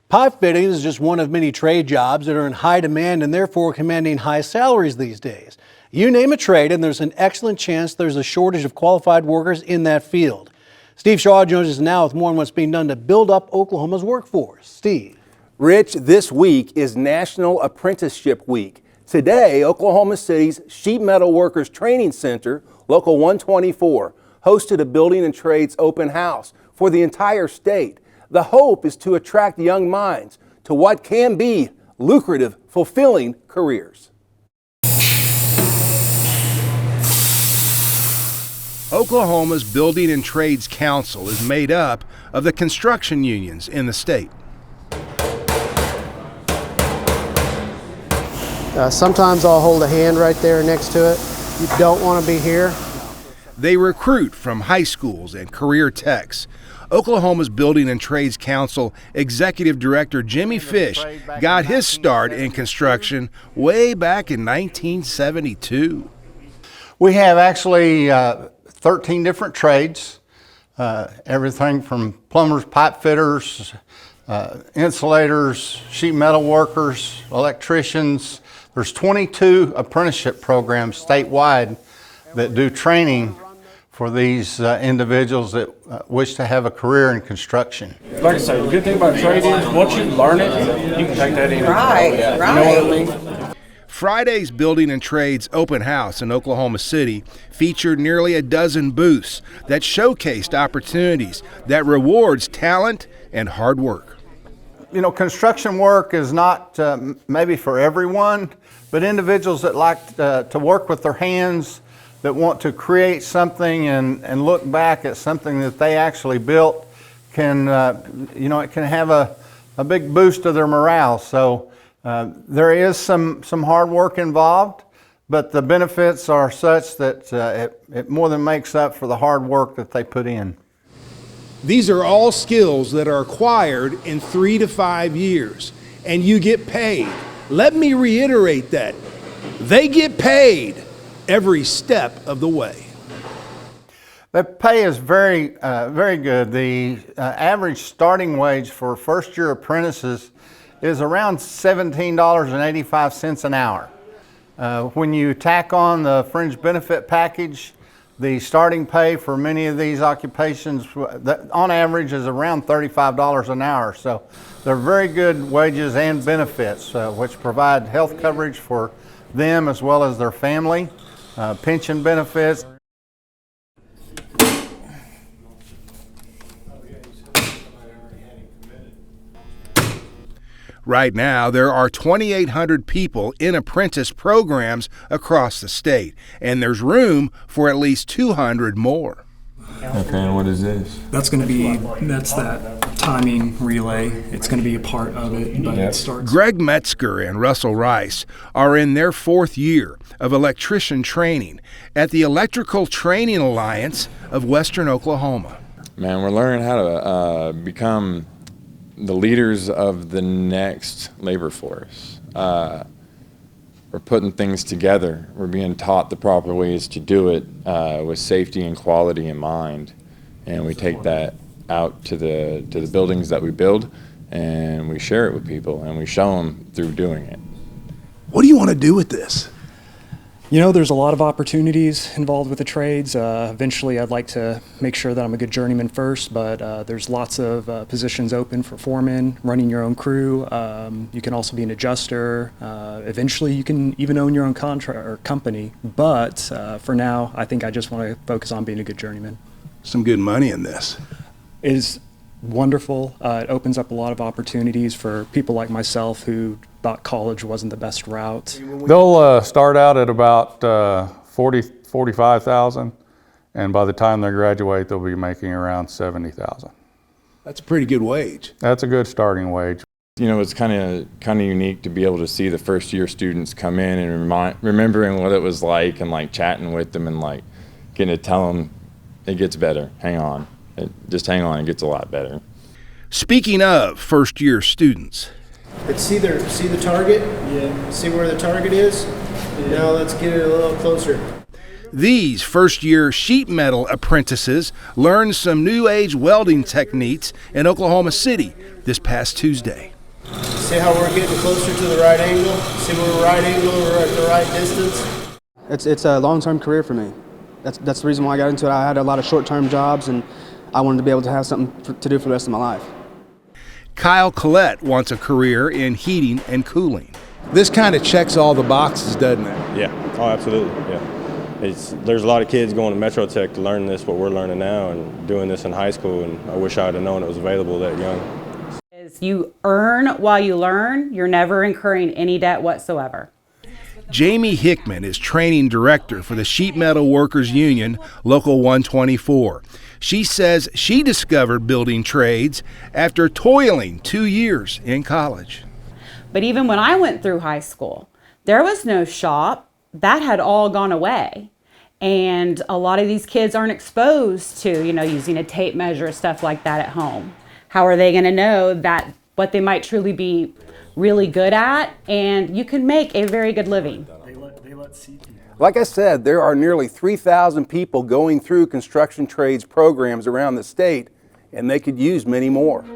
Pipe fitting is just one of many trade jobs that are in high demand and therefore commanding high salaries these days. You name a trade and there's an excellent chance there's a shortage of qualified workers in that field. Steve Shaw joins us now with more on what's being done to build up Oklahoma's workforce. Steve. Rich, this week is National Apprenticeship Week. Today, Oklahoma City's Sheet Metal Workers Training Center, Local 124, hosted a building and trades open house for the entire state. The hope is to attract young minds to what can be lucrative, fulfilling careers. Oklahoma's Building and Trades Council is made up of the construction unions in the state. Sometimes I'll hold a hand right there next to it. You don't want to be here. They recruit from high schools and career techs. Oklahoma's Building and Trades Council Executive Director Jimmy Fish got his start in construction way back in 1972. We have actually 13 different trades, everything from plumbers, pipe fitters, insulators, sheet metal workers, electricians. There's 22 apprenticeship programs statewide that do training for these individuals that wish to have a career in construction. Like I say, the good thing about trade is once you learn it, you can take that in. Right. You know what I mean? Friday's Building and Trades open house in Oklahoma City featured nearly a dozen booths that showcased opportunities that rewards talent and hard work. You know, construction work is not maybe for everyone, but individuals that like to work with their hands, that want to create something and look back at something that they actually built can, it can have a big boost to their morale. So there is some hard work involved, but the benefits are such that it more than makes up for the hard work that they put in. These are all skills that are acquired in 3 to 5 years, and you get paid. Let me reiterate that. They get paid every step of the way. The pay is very good. The average starting wage for first-year apprentices is around $17.85 an hour. When you tack on the fringe benefit package, the starting pay for many of these occupations, on average, is around $35 an hour. So they're very good wages and benefits, which provide health coverage for them as well as their family, pension benefits. Right now, there are 2,800 people in apprentice programs across the state, and there's room for at least 200 more. Okay, and what is this? That's that timing relay. It's going to be a part of it, but it starts. Greg Metzger and Russell Rice are in their 4th year of electrician training at the Electrical Training Alliance of Western Oklahoma. Man, we're learning how to become the leaders of the next labor force. We're putting things together. We're being taught the proper ways to do it with safety and quality in mind. And we take that out to the buildings that we build, and we share it with people, and we show them through doing it. What do you want to do with this? You know, there's a lot of opportunities involved with the trades. Eventually, I'd like to make sure that I'm a good journeyman first, but there's lots of positions open for foreman, running your own crew. You can also be an adjuster. Eventually, you can even own your own contract or company. But for now, I think I just want to focus on being a good journeyman. Some good money in this. It is wonderful. It opens up a lot of opportunities for people like myself who thought college wasn't the best route. They'll start out at about $45,000, and by the time they graduate, they'll be making around $70,000. That's a pretty good wage. That's a good starting wage. You know, it's kind of unique to be able to see the first year students come in and remembering what it was like, and like chatting with them and like getting to tell them it gets better. Hang on. Just hang on, it gets a lot better. Speaking of first-year students. See the target? Yeah. See where the target is? Now let's get it a little closer. These first-year sheet metal apprentices learned some new-age welding techniques in Oklahoma City this past Tuesday. See how we're getting closer to the right angle? See we're right angle, we're at the right distance? It's a long-term career for me. That's the reason why I got into it. I had a lot of short-term jobs, and I wanted to be able to have something to do for the rest of my life. Kyle Collette wants a career in heating and cooling. This kind of checks all the boxes, doesn't it? Yeah, oh, absolutely, yeah. There's a lot of kids going to Metro Tech to learn this, what we're learning now, and doing this in high school, and I wish I had known it was available that young. You earn while you learn. You're never incurring any debt whatsoever. Jamie Hickman is training director for the Sheet Metal Workers Union, Local 124. She says she discovered building trades after toiling 2 years in college. But even when I went through high school, there was no shop. That had all gone away. And a lot of these kids aren't exposed to, using a tape measure, stuff like that at home. How are they going to know that what they might truly be really good at, and you can make a very good living? Like I said, there are nearly 3,000 people going through construction trades programs around the state, and they could use many more.